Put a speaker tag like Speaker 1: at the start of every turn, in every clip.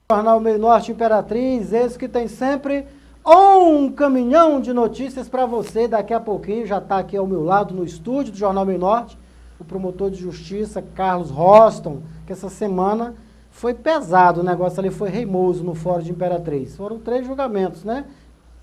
Speaker 1: Jornal Meio Norte Imperatriz, esse que tem sempre um caminhão de notícias para você. Daqui a pouquinho já está aqui ao meu lado no estúdio do Jornal Meio Norte, o promotor de justiça Carlos Roston, que essa semana foi pesado, o negócio ali foi reimoso no Fórum de Imperatriz. Foram 3 julgamentos, né?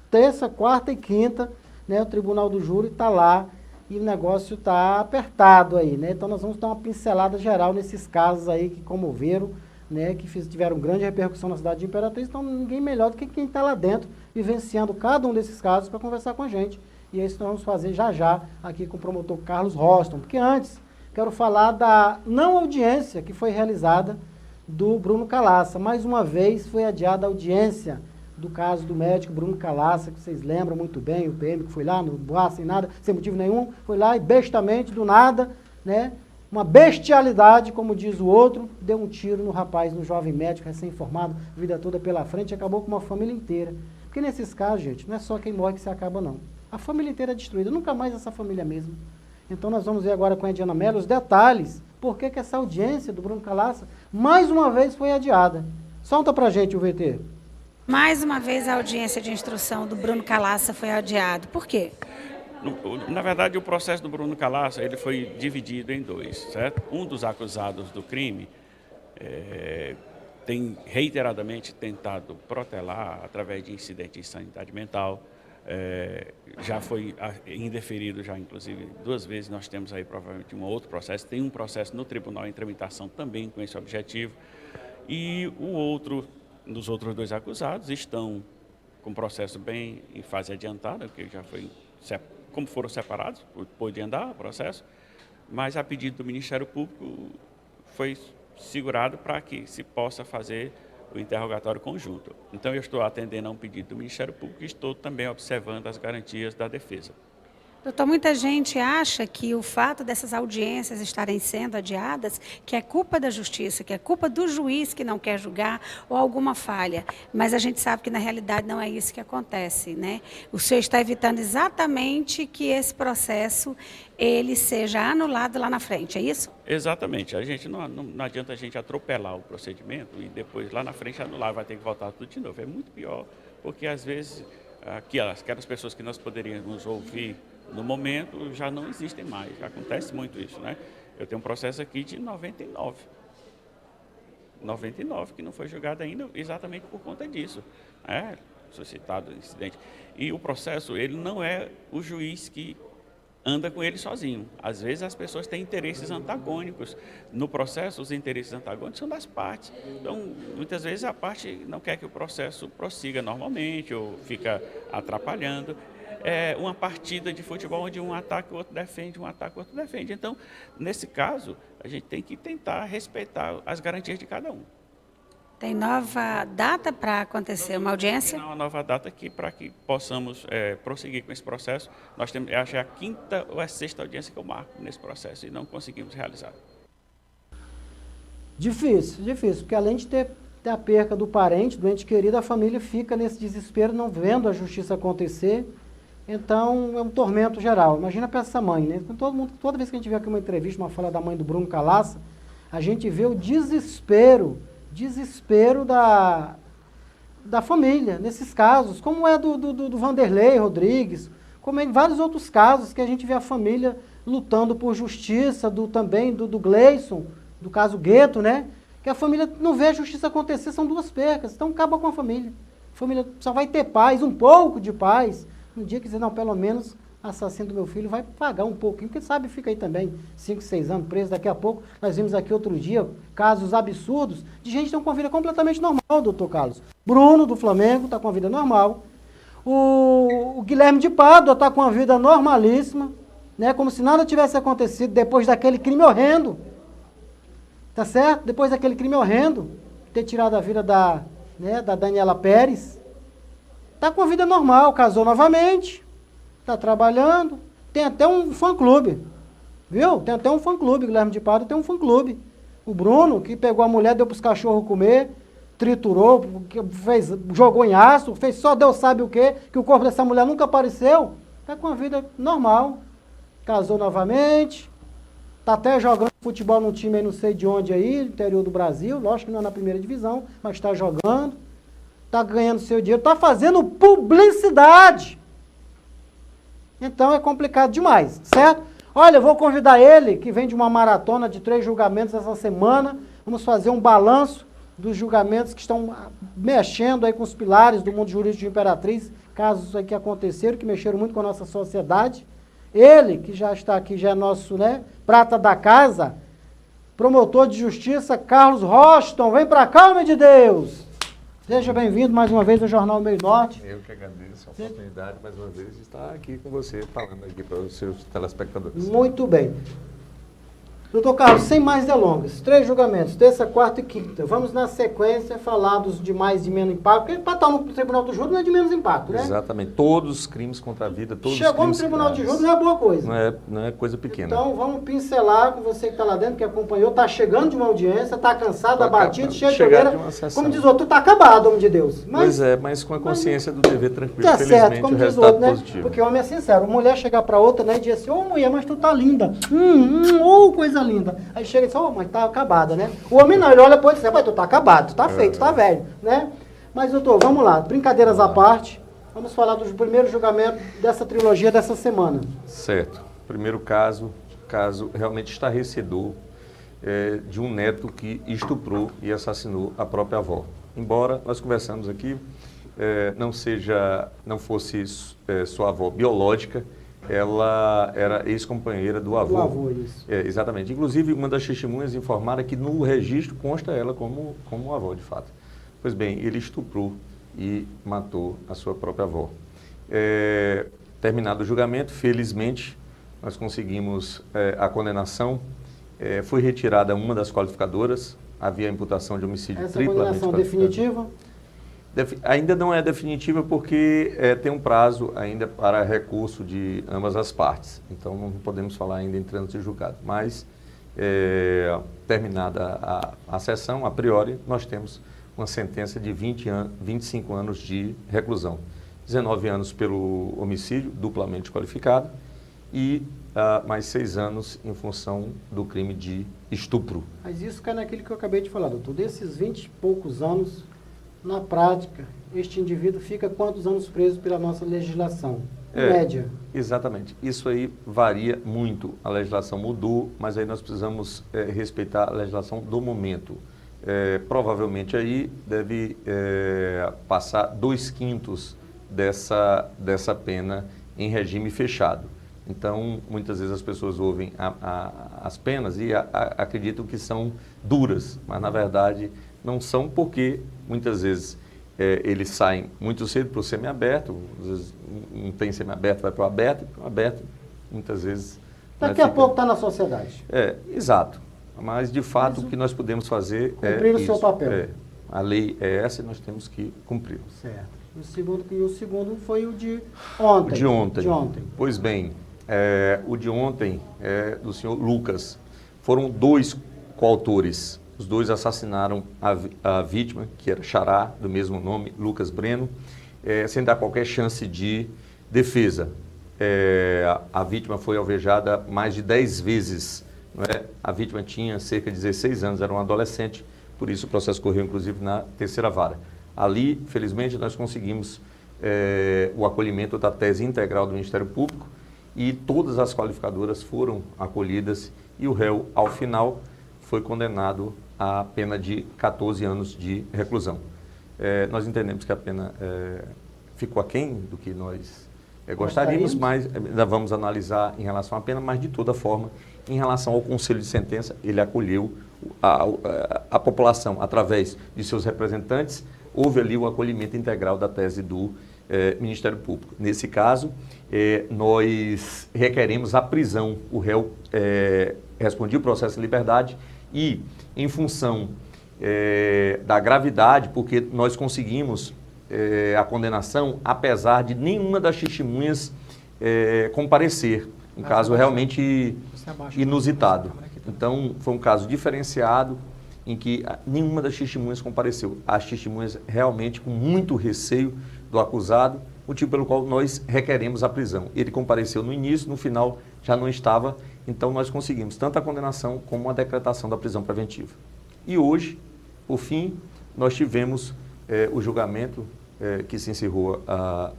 Speaker 1: Terça, quarta e quinta, né? O Tribunal do Júri está lá e o negócio está apertado aí, né? Então nós vamos dar uma pincelada geral nesses casos aí que comoveram, né, que tiveram grande repercussão na cidade de Imperatriz. Então ninguém melhor do que quem está lá dentro, vivenciando cada um desses casos para conversar com a gente. E é isso que nós vamos fazer já já aqui com o promotor Carlos Roston. Porque antes, quero falar da não audiência que foi realizada do Bruno Calaça. Mais uma vez foi adiada a audiência do caso do médico Bruno Calaça, que vocês lembram muito bem, o PM que foi lá, no boa, sem nada, sem motivo nenhum, foi lá e bestamente, do nada, né, uma bestialidade, como diz o outro, deu um tiro no rapaz, no jovem médico recém-formado, vida toda pela frente, e acabou com uma família inteira. Porque nesses casos, gente, não é só quem morre que se acaba, não. A família inteira é destruída, nunca mais essa família mesmo. Então nós vamos ver agora com a Ediana Mello os detalhes, por que essa audiência do Bruno Calaça, mais uma vez, foi adiada. Solta pra gente o VT.
Speaker 2: Mais uma vez a audiência de instrução do Bruno Calaça foi adiado. Por quê?
Speaker 3: Na verdade, o processo do Bruno Calaça ele foi dividido em 2, certo? Um dos acusados do crime tem reiteradamente tentado protelar através de incidente de insanidade mental. Já foi indeferido, já inclusive 2 vezes. Nós temos aí provavelmente um outro processo. Tem um processo no tribunal em tramitação também com esse objetivo. E os outros 2 acusados estão com o processo bem em fase adiantada, porque já foi, como foram separados, pôde andar o processo, mas a pedido do Ministério Público foi segurado para que se possa fazer o interrogatório conjunto. Então eu estou atendendo a um pedido do Ministério Público e estou também observando as garantias da defesa.
Speaker 2: Doutor, muita gente acha que o fato dessas audiências estarem sendo adiadas, que é culpa da justiça, que é culpa do juiz que não quer julgar ou alguma falha. Mas a gente sabe que na realidade não é isso que acontece, né? O senhor está evitando exatamente que esse processo ele seja anulado lá na frente, é isso?
Speaker 3: Exatamente. A gente não adianta a gente atropelar o procedimento e depois lá na frente anular, vai ter que voltar tudo de novo. É muito pior, porque às vezes aquelas pessoas que nós poderíamos ouvir no momento já não existem mais, já acontece muito isso, né? Eu tenho um processo aqui de 99 que não foi julgado ainda exatamente por conta disso, suscitado o incidente. E o processo, ele não é o juiz que anda com ele sozinho. Às vezes as pessoas têm interesses antagônicos. No processo, os interesses antagônicos são das partes. Então, muitas vezes a parte não quer que o processo prossiga normalmente ou fica atrapalhando. É uma partida de futebol onde um ataca, o outro defende, um ataca, o outro defende. Então, nesse caso, a gente tem que tentar respeitar as garantias de cada um.
Speaker 2: Tem nova data para acontecer uma audiência?
Speaker 3: Tem uma nova data aqui para que possamos prosseguir com esse processo. Nós temos, acho que é a 5ª ou a 6ª audiência que eu marco nesse processo e não conseguimos realizar.
Speaker 1: Difícil, porque além de ter a perca do parente, do ente querido, a família fica nesse desespero, não vendo a justiça acontecer. Então, é um tormento geral. Imagina para essa mãe, né? Toda vez que a gente vê aqui uma entrevista, uma fala da mãe do Bruno Calaça, a gente vê o desespero da família, nesses casos, como é do Vanderlei Rodrigues, como é em vários outros casos que a gente vê a família lutando por justiça, também do Gleison, do caso Gueto, né? Que a família não vê a justiça acontecer, são 2 percas, então acaba com a família. A família só vai ter paz, um pouco de paz, no dia que dizer, não, pelo menos assassino do meu filho vai pagar um pouquinho, porque sabe, fica aí também 5, 6 anos preso. Daqui a pouco, nós vimos aqui outro dia casos absurdos de gente que está com a vida completamente normal, doutor Carlos. Bruno, do Flamengo, está com a vida normal. O Guilherme de Pádua está com a vida normalíssima, né, como se nada tivesse acontecido depois daquele crime horrendo. Tá certo? Depois daquele crime horrendo, ter tirado a vida da Daniela Pérez. Está com a vida normal, casou novamente, está trabalhando, tem até um fã-clube, viu? Tem até um fã-clube, Guilherme de Pádua tem um fã-clube. O Bruno, que pegou a mulher, deu para os cachorros comer, triturou, jogou em aço, fez só Deus sabe o quê, que o corpo dessa mulher nunca apareceu, está com a vida normal, casou novamente, Está até jogando futebol num time aí, não sei de onde aí, interior do Brasil, lógico que não é na primeira divisão, mas está jogando, está ganhando seu dinheiro, está fazendo publicidade. Então é complicado demais, certo? Olha, eu vou convidar ele, que vem de uma maratona de 3 julgamentos essa semana, vamos fazer um balanço dos julgamentos que estão mexendo aí com os pilares do mundo jurídico de Imperatriz, casos aí que aconteceram, que mexeram muito com a nossa sociedade. Ele, que já está aqui, já é nosso, prata da casa, promotor de justiça, Carlos Roston. Vem para cá, homem de Deus! Seja bem-vindo mais uma vez ao Jornal Meio Norte.
Speaker 4: Eu que agradeço a oportunidade, mais uma vez, de estar aqui com você, falando aqui para os seus telespectadores.
Speaker 1: Muito bem. Doutor Carlos, sem mais delongas, 3 julgamentos, terça, quarta e quinta. Vamos, na sequência, falar dos de mais e menos impacto, porque para estar no Tribunal do Júri não é de menos impacto, né?
Speaker 4: Exatamente. Todos os crimes contra a vida, todos
Speaker 1: Chegou
Speaker 4: os crimes
Speaker 1: no Tribunal de
Speaker 4: graves.
Speaker 1: Júri não é boa coisa.
Speaker 4: Não é coisa pequena.
Speaker 1: Então, vamos pincelar com você que está lá dentro, que acompanhou, está chegando de uma audiência, está cansado, abatido, cheio de olheira. Como diz o outro, está acabado, homem de Deus.
Speaker 4: Pois é, mas com a consciência do dever tranquilo.
Speaker 1: Tá certo, como
Speaker 4: o
Speaker 1: diz o
Speaker 4: resultado
Speaker 1: outro,
Speaker 4: positivo.
Speaker 1: Porque o homem é sincero. Mulher chegar para outra, e dizer assim, ô mulher, mas tu tá linda. Coisa linda. Aí chega e diz, mas tá acabada, né? O homem não, ele olha e diz, tu tá acabado, tu tá feio, tu tá velho, né? Mas, doutor, vamos lá, brincadeiras à parte, vamos falar dos primeiros julgamentos dessa trilogia dessa semana.
Speaker 4: Certo. Primeiro caso realmente estarrecedor, de um neto que estuprou e assassinou a própria avó. Embora nós conversamos aqui, não fosse sua avó biológica, ela era ex-companheira do avô.
Speaker 1: Do avô, isso.
Speaker 4: Exatamente. Inclusive, uma das testemunhas informaram que no registro consta ela como avó, de fato. Pois bem, ele estuprou e matou a sua própria avó. Terminado o julgamento, felizmente, nós conseguimos a condenação. Foi retirada uma das qualificadoras, havia a imputação de homicídio triplamente
Speaker 1: qualificado. Essa condenação definitiva?
Speaker 4: Ainda não é definitiva porque tem um prazo ainda para recurso de ambas as partes. Então, não podemos falar ainda em trânsito de julgado. Mas, terminada a sessão, a priori, nós temos uma sentença de 25 anos de reclusão. 19 anos pelo homicídio, duplamente qualificado, e mais 6 anos em função do crime de estupro.
Speaker 1: Mas isso cai naquilo que eu acabei de falar, doutor. Desses 20 e poucos anos, na prática, este indivíduo fica quantos anos preso pela nossa legislação? Em média.
Speaker 4: Exatamente. Isso aí varia muito. A legislação mudou, mas aí nós precisamos respeitar a legislação do momento. Provavelmente aí deve passar 2/5 dessa pena em regime fechado. Então, muitas vezes as pessoas ouvem as penas e acreditam que são duras, mas na verdade não são, porque muitas vezes eles saem muito cedo para o semiaberto, às vezes não tem semiaberto, vai para o aberto, e para o aberto muitas vezes...
Speaker 1: Daqui a pouco está na sociedade.
Speaker 4: Exato. Mas, de fato, o que nós podemos fazer
Speaker 1: cumprir o seu papel.
Speaker 4: A lei é essa e nós temos que cumprir.
Speaker 1: Certo. E o segundo foi o de ontem.
Speaker 4: De ontem. Pois bem, o de ontem é do senhor Lucas. Foram 2 coautores. Os 2 assassinaram a vítima, que era xará, do mesmo nome, Lucas Breno, sem dar qualquer chance de defesa. A vítima foi alvejada mais de 10 vezes. Não é? A vítima tinha cerca de 16 anos, era um adolescente, por isso o processo correu, inclusive, na 3ª vara. Ali, felizmente, nós conseguimos o acolhimento da tese integral do Ministério Público e todas as qualificadoras foram acolhidas e o réu, ao final, foi condenado à pena de 14 anos de reclusão. Nós entendemos que a pena ficou aquém do que nós gostaríamos, mas ainda vamos analisar em relação à pena, mas de toda forma, em relação ao conselho de sentença, ele acolheu a população através de seus representantes, houve ali o acolhimento integral da tese do Ministério Público. Nesse caso, nós requeremos a prisão. O réu respondia o processo de liberdade e, em função da gravidade, porque nós conseguimos a condenação, apesar de nenhuma das testemunhas comparecer. Um caso realmente inusitado. Então, foi um caso diferenciado em que nenhuma das testemunhas compareceu. As testemunhas realmente com muito receio do acusado, motivo pelo qual nós requeremos a prisão. Ele compareceu no início, no final já não estava, então nós conseguimos tanto a condenação como a decretação da prisão preventiva. E hoje, por fim, nós tivemos o julgamento que se encerrou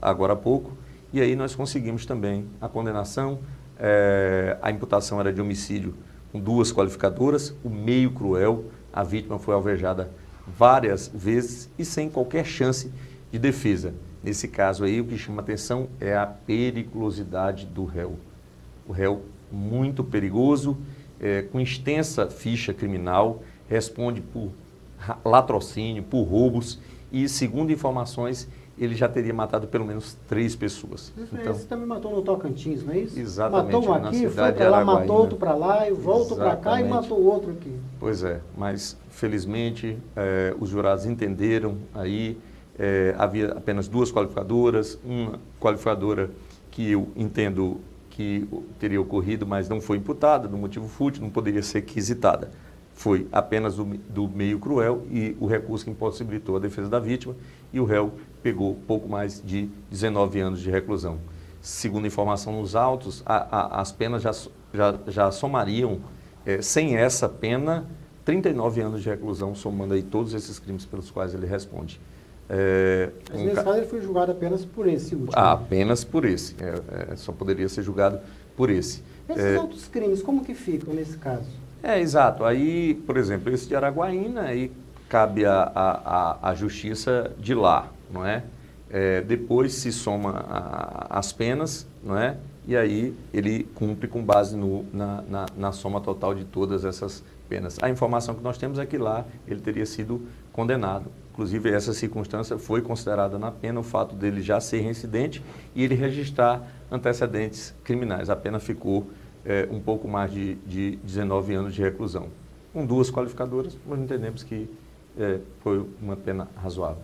Speaker 4: agora há pouco, e aí nós conseguimos também a condenação, a imputação era de homicídio com 2 qualificadoras, o meio cruel, a vítima foi alvejada várias vezes e sem qualquer chance de defesa. Nesse caso aí, o que chama atenção é a periculosidade do réu. O réu muito perigoso, com extensa ficha criminal, responde por latrocínio, por roubos e, segundo informações, ele já teria matado pelo menos 3 pessoas.
Speaker 1: Então, esse também matou no Tocantins, não é isso?
Speaker 4: Exatamente.
Speaker 1: Matou um aqui, foi para lá, matou outro para lá, e voltou para cá e matou outro aqui.
Speaker 4: Pois é, mas felizmente os jurados entenderam aí, havia apenas 2 qualificadoras, uma qualificadora que eu entendo que teria ocorrido, mas não foi imputada, do motivo fútil, não poderia ser quisitada. Foi apenas do meio cruel e o recurso que impossibilitou a defesa da vítima, e o réu pegou pouco mais de 19 anos de reclusão. Segundo informação nos autos, as penas já somariam, sem essa pena, 39 anos de reclusão, somando aí todos esses crimes pelos quais ele responde.
Speaker 1: Mas nesse caso ele foi julgado apenas por esse último.
Speaker 4: Apenas por esse. Só poderia ser julgado por esse.
Speaker 1: Esses outros crimes, como que ficam nesse caso?
Speaker 4: Exato. Aí, por exemplo, esse de Araguaína, aí cabe à justiça de lá, não é? Depois se soma as penas, não é? E aí ele cumpre com base na soma total de todas essas penas. A informação que nós temos é que lá ele teria sido condenado. Inclusive, essa circunstância foi considerada na pena o fato dele já ser reincidente e ele registrar antecedentes criminais. A pena ficou um pouco mais de 19 anos de reclusão. Com 2 qualificadoras, nós entendemos que foi uma pena razoável.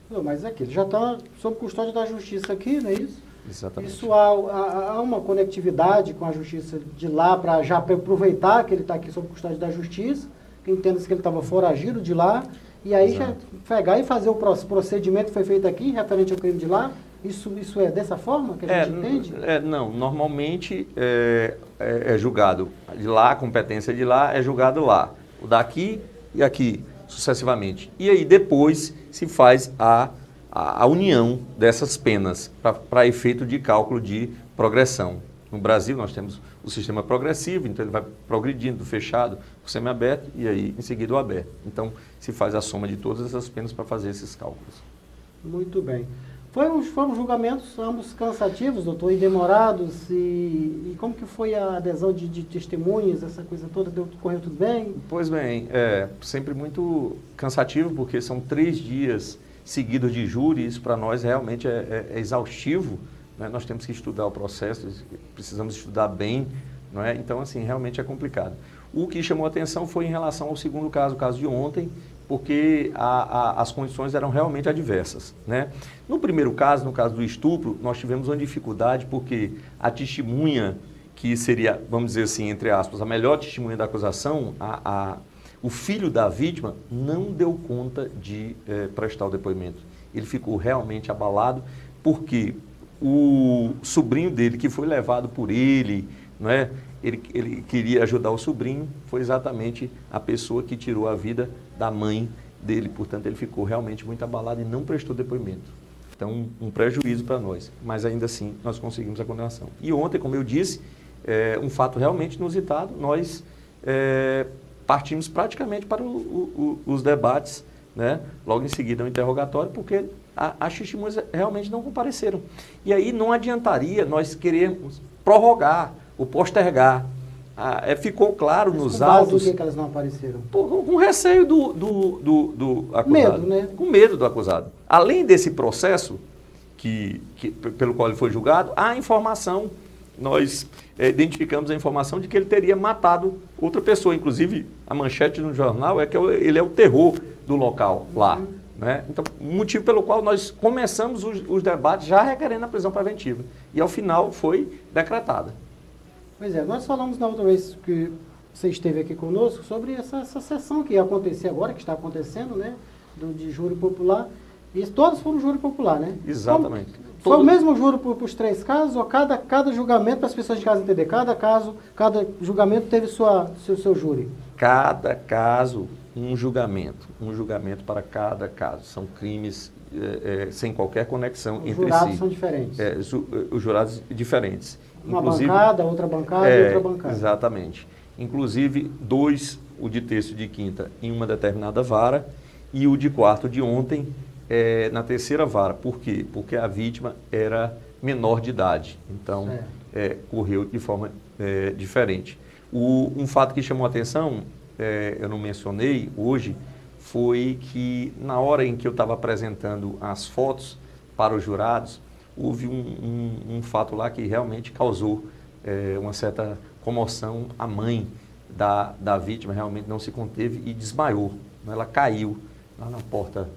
Speaker 1: Não, mas aqui, ele já está sob custódia da justiça aqui, não é isso?
Speaker 4: Exatamente.
Speaker 1: Isso há uma conectividade com a justiça de lá para já aproveitar que ele está aqui sob custódia da justiça, que entenda-se que ele estava foragido de lá, e aí
Speaker 4: Exato.
Speaker 1: já pegar e fazer o procedimento que foi feito aqui, referente ao crime de lá. Isso é dessa forma que a gente entende?
Speaker 4: Não, normalmente é julgado de lá, a competência de lá é julgado lá. O daqui e aqui, sucessivamente. E aí depois se faz a união dessas penas para efeito de cálculo de progressão. No Brasil nós temos o sistema progressivo, então ele vai progredindo do fechado para o semiaberto e aí em seguida o aberto. Então se faz a soma de todas essas penas para fazer esses cálculos.
Speaker 1: Muito bem. Foram julgamentos ambos cansativos, doutor, e demorados, e como que foi a adesão de testemunhas, essa coisa toda, correu tudo bem?
Speaker 4: Pois bem, sempre muito cansativo, porque são 3 dias seguidos de júri, isso para nós realmente é exaustivo, né? Nós temos que estudar o processo, precisamos estudar bem, não é? Então, assim, realmente é complicado. O que chamou a atenção foi em relação ao segundo caso, o caso de ontem, porque as condições eram realmente adversas, né? No primeiro caso, no caso do estupro, nós tivemos uma dificuldade porque a testemunha, que seria, vamos dizer assim, entre aspas, a melhor testemunha da acusação, o filho da vítima não deu conta de prestar o depoimento. Ele ficou realmente abalado porque o sobrinho dele, que foi levado por ele, não é? Ele queria ajudar o sobrinho, foi exatamente a pessoa que tirou a vida da mãe dele. Portanto, ele ficou realmente muito abalado e não prestou depoimento. Então, um prejuízo para nós. Mas ainda assim, nós conseguimos a condenação. E ontem, como eu disse, um fato realmente inusitado, nós partimos praticamente para os debates, né? Logo em seguida o interrogatório, porque as testemunhas realmente não compareceram. E aí não adiantaria nós queremos prorrogar ou postergar. Ficou claro nos autos...
Speaker 1: Por que elas não apareceram?
Speaker 4: Com receio do acusado.
Speaker 1: Medo, né?
Speaker 4: Com medo do acusado. Além desse processo pelo qual ele foi julgado, há informação, nós identificamos a informação de que ele teria matado outra pessoa. Inclusive, a manchete no jornal é que ele é o terror do local lá. Né? Então, motivo pelo qual nós começamos os debates já requerendo a prisão preventiva. E, ao final, foi decretada.
Speaker 1: Pois é, nós falamos na outra vez que você esteve aqui conosco sobre essa sessão que ia acontecer agora, que está acontecendo, né, de júri popular, E todos foram júri popular, né?
Speaker 4: Exatamente.
Speaker 1: Foi o mesmo júri para os 3 casos, ou cada julgamento, para as pessoas de casa entender, cada julgamento teve seu júri?
Speaker 4: Cada caso, um julgamento para cada caso. São crimes sem qualquer conexão entre si.
Speaker 1: Os jurados são diferentes.
Speaker 4: Os jurados diferentes.
Speaker 1: Uma bancada, outra bancada e outra bancada.
Speaker 4: Exatamente. Inclusive, 2, o de terça e de quinta, em uma determinada vara, e o de quarto de ontem, na terceira vara. Por quê? Porque a vítima era menor de idade. Então, correu de forma diferente. Um fato que chamou a atenção, eu não mencionei hoje, foi que na hora em que eu estava apresentando as fotos para os jurados, houve um fato lá que realmente causou uma certa comoção. A mãe da vítima realmente não se conteve e desmaiou. Ela caiu lá na porta,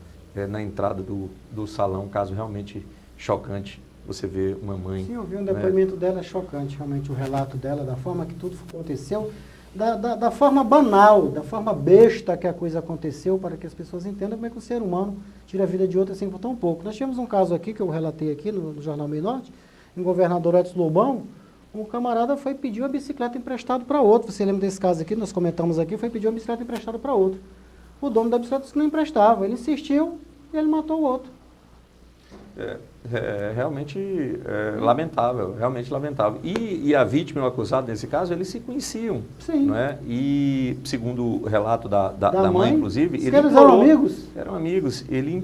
Speaker 4: na entrada do salão, um caso realmente chocante. Você vê uma mãe...
Speaker 1: Sim, eu vi um depoimento dela, chocante, realmente, o relato dela, da forma que tudo aconteceu, da forma banal, da forma besta que a coisa aconteceu, para que as pessoas entendam como é que o ser humano tira a vida de outro assim por tão pouco. Nós tivemos um caso aqui, que eu relatei aqui no Jornal Meio Norte, em Governador Edson Lobão, um camarada foi pedir uma bicicleta emprestada para outro. Você lembra desse caso aqui, nós comentamos aqui, foi pedir uma bicicleta emprestada para outro. O dono da bicicleta disse que não emprestava, ele insistiu e ele matou o outro.
Speaker 4: Realmente lamentável, realmente lamentável. E a vítima e o acusado, nesse caso, eles se conheciam.
Speaker 1: Sim.
Speaker 4: Não é? E, segundo o relato da mãe, inclusive,
Speaker 1: eles eram amigos?
Speaker 4: Eram amigos. Ele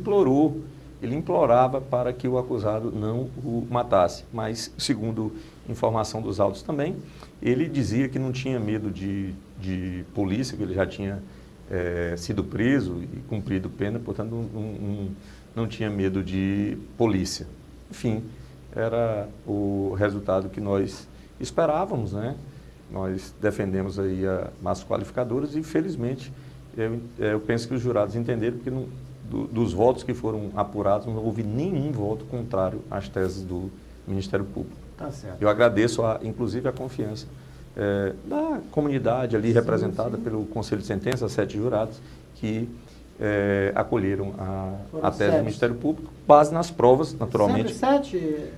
Speaker 4: implorava para que o acusado não o matasse. Mas, segundo informação dos autos também, ele dizia que não tinha medo de polícia, que ele já tinha sido preso e cumprido pena, portanto, não tinha medo de polícia. Enfim, era o resultado que nós esperávamos, né? Nós defendemos aí as qualificadoras e, felizmente, eu penso que os jurados entenderam, porque dos votos que foram apurados, não houve nenhum voto contrário às teses do Ministério Público.
Speaker 1: Tá certo.
Speaker 4: Eu agradeço, inclusive, a confiança da comunidade ali representada pelo Conselho de Sentença, 7 jurados, que acolheram a tese do Ministério Público, base nas provas, naturalmente.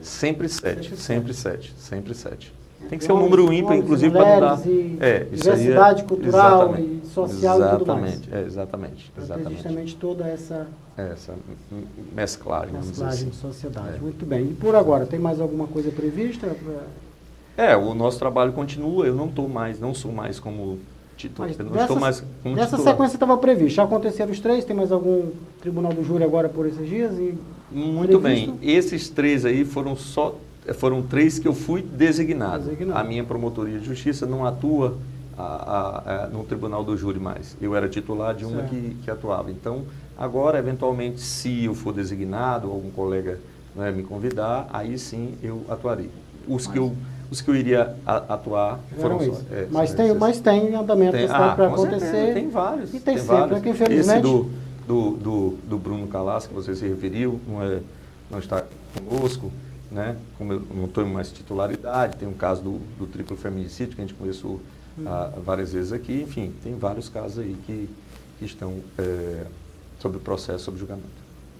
Speaker 1: Sempre 7?
Speaker 4: Sempre 7. Tem que ser um número ímpar, inclusive, para não dar...
Speaker 1: Diversidade cultural e social e tudo mais.
Speaker 4: Exatamente.
Speaker 1: Justamente toda essa
Speaker 4: mesclagem
Speaker 1: de sociedade. Muito bem. E por agora, tem mais alguma coisa prevista?
Speaker 4: O nosso trabalho continua. Eu não sou mais como titular.
Speaker 1: Nessa sequência estava previsto. Já aconteceram os 3? Tem mais algum tribunal do júri agora por esses dias?
Speaker 4: Muito bem. Esses 3 aí foram 3 que eu fui designado. A minha promotoria de justiça não atua no tribunal do júri mais. Eu era titular de uma que atuava. Então, agora, eventualmente, se eu for designado, ou algum colega me convidar, aí sim eu atuarei. Os que eu iria atuar foram só.
Speaker 1: Mas tem andamento para acontecer.
Speaker 4: Certeza, tem vários.
Speaker 1: E tem sempre, que infelizmente...
Speaker 4: Esse do Bruno Calas, que você se referiu, não está conosco, né? Como eu não tenho mais titularidade, tem um caso do triplo feminicídio, que a gente conversou várias vezes aqui. Enfim, tem vários casos aí que estão sob o processo, sob julgamento.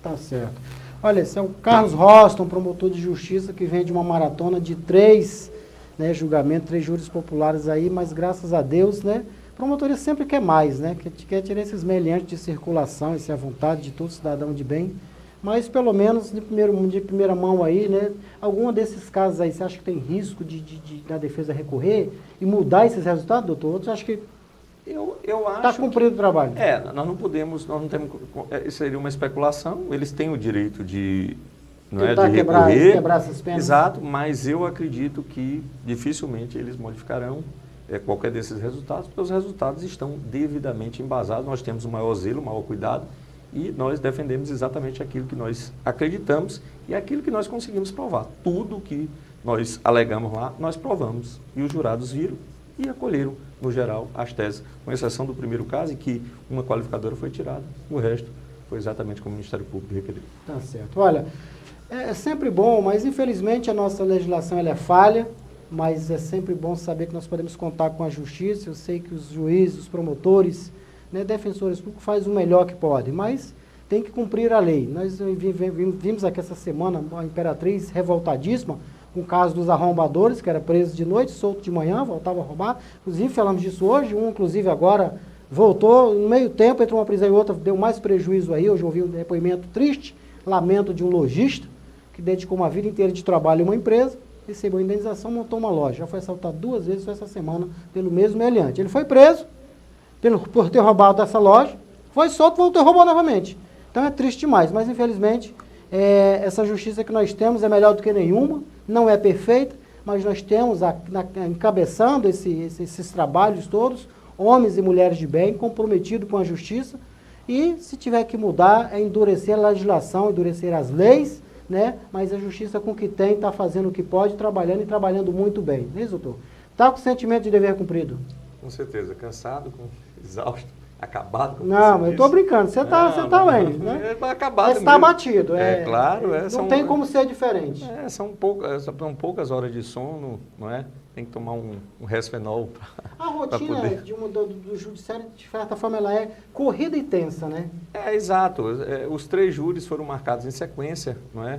Speaker 1: Tá certo. Olha, esse é o Carlos Roston, promotor de justiça, que vem de uma maratona de 3 julgamentos, 3 júris populares aí, mas graças a Deus, né? A promotoria sempre quer mais, né? Quer tirar esses meliantes de circulação, essa é a vontade de todo cidadão de bem. Mas, pelo menos, de primeira mão aí, né? Algum desses casos aí, você acha que tem risco da defesa recorrer e mudar esses resultados, doutor? Outros acho que
Speaker 4: eu acho
Speaker 1: está cumprido o trabalho.
Speaker 4: Nós não podemos, nós não temos, seria uma especulação, eles têm o direito de recorrer.
Speaker 1: Quebrar essas penas.
Speaker 4: Exato, mas eu acredito que dificilmente eles modificarão qualquer desses resultados, porque os resultados estão devidamente embasados, nós temos o maior zelo, o maior cuidado, e nós defendemos exatamente aquilo que nós acreditamos e aquilo que nós conseguimos provar. Tudo que nós alegamos lá, nós provamos. E os jurados viram e acolheram, no geral, as teses, com exceção do primeiro caso, em que uma qualificadora foi tirada. O resto foi exatamente como o Ministério Público requeriu.
Speaker 1: Tá certo. Olha, é sempre bom, mas infelizmente a nossa legislação ela é falha, mas é sempre bom saber que nós podemos contar com a justiça. Eu sei que os juízes, os promotores, defensores públicos fazem o melhor que podem, mas tem que cumprir a lei. Nós vimos aqui essa semana a Imperatriz revoltadíssima com o caso dos arrombadores, que era preso de noite, solto de manhã, voltava a roubar. Inclusive, falamos disso hoje, inclusive agora voltou, no meio tempo, entre uma prisão e outra, deu mais prejuízo aí. Hoje eu ouvi um depoimento triste, lamento de um lojista, que dedicou uma vida inteira de trabalho em uma empresa, recebeu indenização, montou uma loja. Já foi assaltado 2 vezes só essa semana pelo mesmo meliante. Ele foi preso por ter roubado essa loja, foi solto, voltou e roubou novamente. Então é triste demais, mas infelizmente essa justiça que nós temos é melhor do que nenhuma, não é perfeita, mas nós temos encabeçando esses trabalhos todos, homens e mulheres de bem, comprometidos com a justiça, e se tiver que mudar, é endurecer a legislação, endurecer as leis, né? Mas a justiça com o que tem, está fazendo o que pode, trabalhando e trabalhando muito bem. Não é isso, doutor? Está com o sentimento de dever cumprido?
Speaker 4: Com certeza, cansado, exausto, acabado. Como
Speaker 1: não, mas eu estou brincando, você está bem, né?
Speaker 4: Acabado
Speaker 1: você está abatido.
Speaker 4: Claro.
Speaker 1: Não tem como ser diferente.
Speaker 4: São poucas horas de sono, não é? Tem que tomar um resfenol.
Speaker 1: A rotina do judiciário, de certa forma, ela é corrida e tensa, né?
Speaker 4: Exato. Os 3 júris foram marcados em sequência, não é?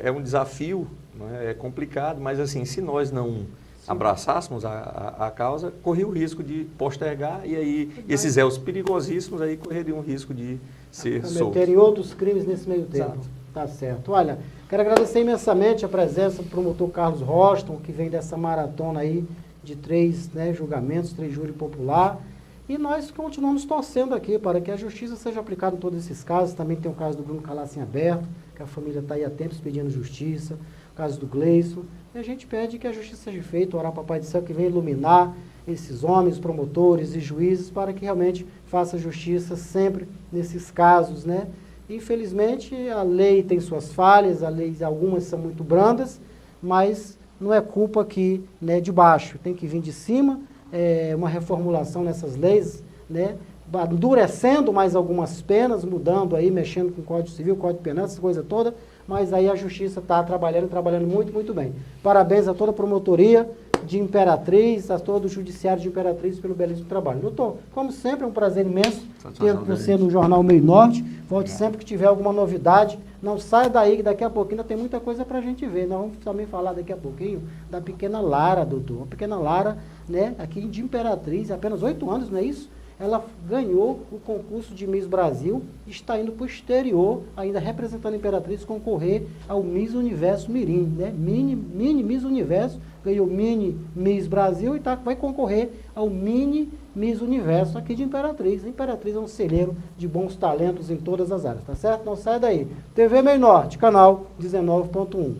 Speaker 4: É um desafio, não é? É complicado, mas assim, se nós não abraçássemos a causa, corria o risco de postergar e aí esses réus perigosíssimos aí correriam o risco de ser soltos.
Speaker 1: Cometerem outros crimes nesse meio tempo.
Speaker 4: Exato.
Speaker 1: Tá certo. Olha, quero agradecer imensamente a presença do promotor Carlos Roston, que vem dessa maratona aí de 3 julgamentos, 3 júri popular. E nós continuamos torcendo aqui para que a justiça seja aplicada em todos esses casos. Também tem o caso do Bruno Calassi em aberto, que a família está aí há tempos pedindo justiça. O caso do Gleison. E a gente pede que a justiça seja feita, orar ao Papai do Céu que venha iluminar esses homens, promotores e juízes, para que realmente faça justiça sempre nesses casos, né? Infelizmente, a lei tem suas falhas, algumas são muito brandas, mas não é culpa aqui, né, de baixo, tem que vir de cima, uma reformulação nessas leis, né, endurecendo mais algumas penas, mudando aí, mexendo com o Código Civil, Código Penal, essa coisa toda, mas aí a justiça está trabalhando muito, muito bem. Parabéns a toda a promotoria de Imperatriz, a todo o judiciário de Imperatriz pelo belíssimo trabalho. Doutor, como sempre, é um prazer imenso ter você no Jornal Meio Norte. Volte sempre que tiver alguma novidade. Não saia daí, que daqui a pouquinho ainda tem muita coisa para a gente ver. Nós vamos também falar daqui a pouquinho da pequena Lara, doutor. A pequena Lara, né, aqui de Imperatriz, apenas 8 anos, não é isso? Ela ganhou o concurso de Miss Brasil e está indo para o exterior, ainda representando a Imperatriz, concorrer ao Miss Universo Mirim, né? Mini Miss Universo, ganhou Mini Miss Brasil e vai concorrer ao Mini Miss Universo aqui de Imperatriz. A Imperatriz é um celeiro de bons talentos em todas as áreas, tá certo? Não sai daí. TV Meio Norte, canal 19.1.